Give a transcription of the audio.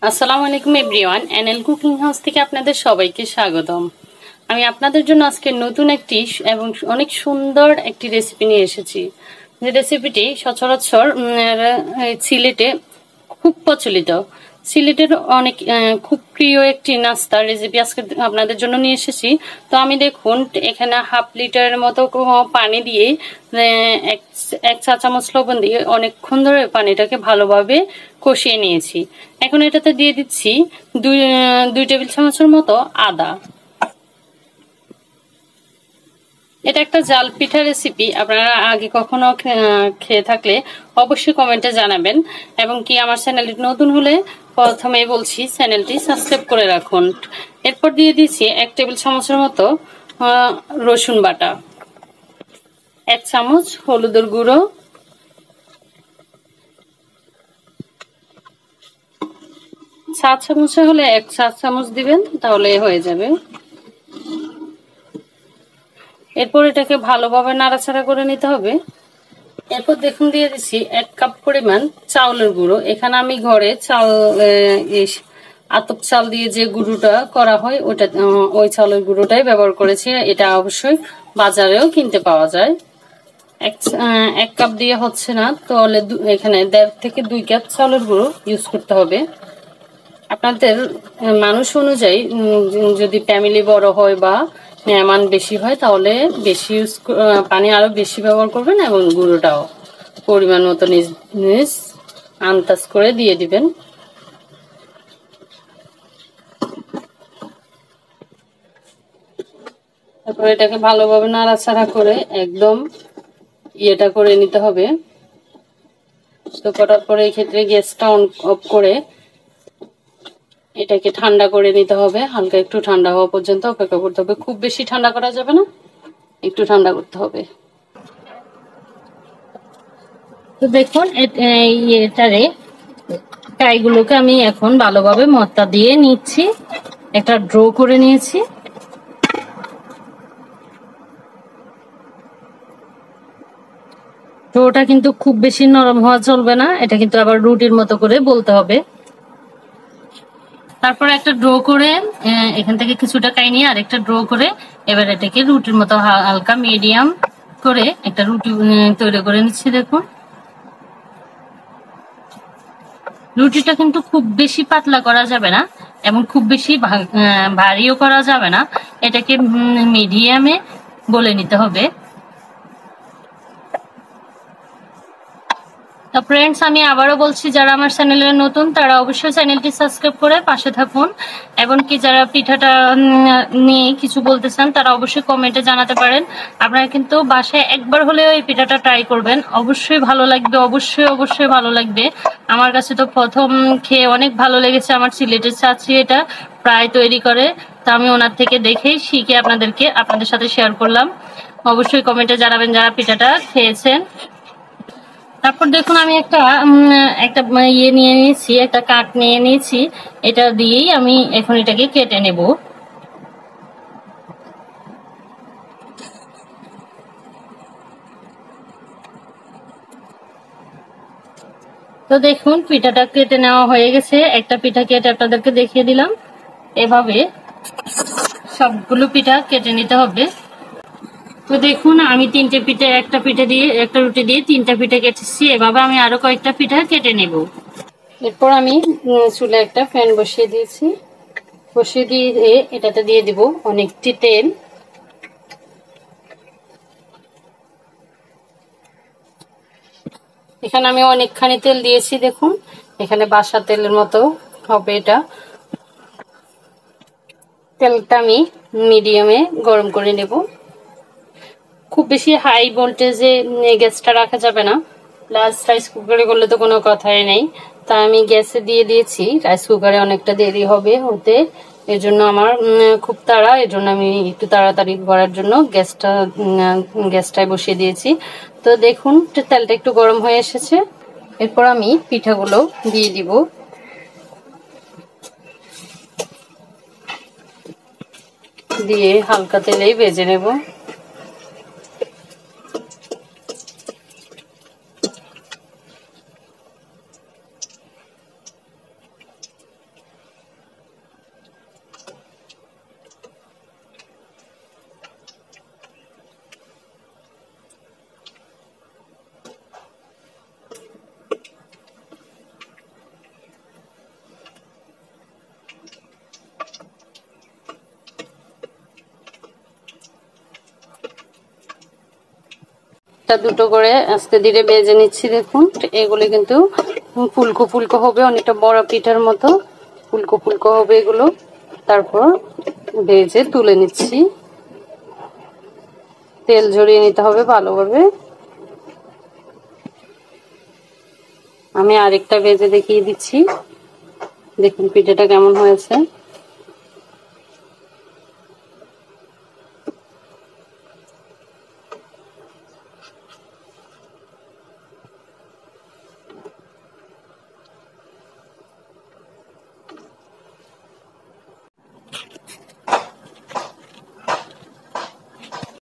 আসসালামু আলাইকুম everyone, NL cooking house থেকে আপনাদের সবাইকে স্বাগতম। আমি আপনাদের জন্য আজকে নতুন একটি এবং অনেক সুন্দর একটি রেসিপি নিয়ে এসেছি। যে রেসিপিটি সচরাচর সিলেটে খুব প্রচলিত, সিলেটের অনেক খুব প্রিয় একটি নাস্তার রেসিপি আজকে আপনাদের জন্য নিয়ে এসেছি। তো আমি দেখুন এখানে হাফ লিটারের মতো পানি দিয়ে এক চা চামচ লবণ দিয়ে অনেকক্ষণ ধরে পানিটাকে ভালোভাবে কষিয়ে নিয়েছি। এখন এটাতে দিয়ে দিচ্ছি দুই টেবিল চামচের মতো আদা। এটা একটা জাল পিঠা রেসিপি, আপনারা আগে কখনো খেয়ে থাকলে অবশ্যই কমেন্টে জানাবেন, এবং কি আমার চ্যানেলটি নতুন হলে প্রথমে বলছি চ্যানেলটি সাবস্ক্রাইব করে রাখুন। এরপর দিয়ে দিচ্ছি 1 টেবিল চামচের মতো রসুন বাটা, 1 চামচ হলুদের গুঁড়ো, 7 চামচ হলে 1 চা চামচ দিবেন, তাহলে হয়ে যাবে। এরপর এটাকে ভালোভাবে নাড়াচাড়া করে নিতে হবে। এরপর দেখুন দিয়ে দিচ্ছি 1 কাপ পরিমাণ চাউলের গুঁড়ো। এখানে আমি ঘরে আতপ চাল দিয়ে যে গুঁড়োটা করা হয় ওই চাউলের গুঁড়োটাই ব্যবহার করেছি। এটা অবশ্যই বাজারেও কিনতে পাওয়া যায়। 1 কাপ দিয়ে হচ্ছে না, তাহলে এখানে 1.5 থেকে 2 কাপ চাউলের গুঁড়ো ইউজ করতে হবে। আপনাদের মানুষ অনুযায়ী যদি ফ্যামিলি বড় হয় বা মেহমান বেশি হয় তাহলে বেশি পানি আরো বেশি ব্যবহার করবেন, এবং গুঁড়োটাও পরিমাণ মতো নিজ আন্দাজ করে দিয়ে দিবেন। তারপর এটাকে ভালোভাবে নাড়াচাড়া করে একদম ইয়েটা করে নিতে হবে। তো করার পরে এই ক্ষেত্রে গ্যাসটা অফ করে এটাকে ঠান্ডা করে নিতে হবে। হালকা একটু ঠান্ডা হওয়া পর্যন্ত অপেক্ষা করতে হবে, খুব বেশি ঠান্ডা করা যাবে না, একটু ঠান্ডা করতে হবে। তো দেখুন এটারে টাইগুলোকে আমি এখন ভালোভাবে মত্তা দিয়ে নিচ্ছি, একটা ড্র করে নিয়েছি। ড্রোটা কিন্তু খুব বেশি নরম হওয়া চলবে না, এটা কিন্তু আবার রুটির মতো করে বলতে হবে। তারপর একটা ড্র করে এখান থেকে কিছুটা কাই নিয়ে আরেকটা ড্র করে এবার এটাকে রুটির মতো হালকা মিডিয়াম করে একটা রুটি তৈরি করে নিচ্ছি। দেখুন রুটিটা কিন্তু খুব বেশি পাতলা করা যাবে না এবং খুব বেশি ভারীও করা যাবে না, এটাকে মিডিয়ামে গলে নিতে হবে। তো ফ্রেন্ডস, আমি আবারও বলছি, যারা আমার চ্যানেলে নতুন তারা অবশ্যই চ্যানেলটি সাবস্ক্রাইব করে পাশে থাকুন, এবং কি যারা পিঠাটা নিয়ে কিছু বলতে চান তারা অবশ্যই কমেন্টে জানাতে পারেন। আপনারা কিন্তু বাসায় একবার হলেও এই পিঠাটা ট্রাই করবেন, অবশ্যই ভালো লাগবে, অবশ্যই ভালো লাগবে। আমার কাছে তো প্রথম খেয়ে অনেক ভালো লেগেছে। আমার সিলেটের চাচি এটা প্রায় তৈরি করে, তো আমি ওনার থেকে দেখেই শিখে আপনাদের সাথে শেয়ার করলাম। অবশ্যই কমেন্টে জানাবেন যারা পিঠাটা খেয়েছেন। তারপর দেখুন আমি একটা ইয়ে নিয়ে নিয়েছি, একটা কাঠ নিয়ে নিয়েছি, এটা দিয়েই আমি এখন এটাকে কেটে নেব। তো দেখুন পিঠাটা কেটে নেওয়া হয়ে গেছে, একটা পিঠা কেটে আপনাদেরকে দেখিয়ে দিলাম। এভাবে সবগুলো পিঠা কেটে নিতে হবে। তো দেখুন আমি একটা রুটি দিয়ে 3টা পিঠা কেটেছি। এভাবে আমি আরো কয়েকটা পিঠা কেটে নেব। এরপর আমি চুলে একটা প্যান বসিয়ে দিয়েছি, বসিয়ে দিয়ে এটাতে দিয়ে দিব অনেকটি তেল। এখানে আমি অনেকখানি তেল দিয়েছি, দেখুন এখানে বাসা তেলের মতো হবে এটা। তেলটা আমি মিডিয়ামে গরম করে নেব, খুব বেশি হাই ভোল্টেজে গ্যাসটা রাখা যাবে না, প্লাস রাইস কুকারে করলে তো কোনো কথাই নেই। তা আমি গ্যাসে দিয়ে দিয়েছি, রাইস কুকারে অনেকটা দেরি হবে হতে, এজন্য আমার খুব তাড়া, এজন্য আমি একটু তাড়াতাড়ি করার জন্য গ্যাসটায় বসিয়ে দিয়েছি। তো দেখুন তেলটা একটু গরম হয়ে এসেছে, এরপর আমি পিঠাগুলো দিয়ে দিব। দিয়ে হালকা তেলেই ভেজে নেব। একটা দুটো করে আস্তে ধীরে ভেজে নিচ্ছি। দেখুন এগুলো কিন্তু ফুলকো ফুলকো হবে, অনেকটা বড় পিঠার মতো ফুলকো ফুলকো হবে এগুলো। তারপর ভেজে তুলে নিচ্ছি, তেল ঝরিয়ে নিতে হবে ভালোভাবে। আমি আরেকটা ভেজে দেখিয়ে দিচ্ছি, দেখুন পিঠাটা কেমন হয়েছে।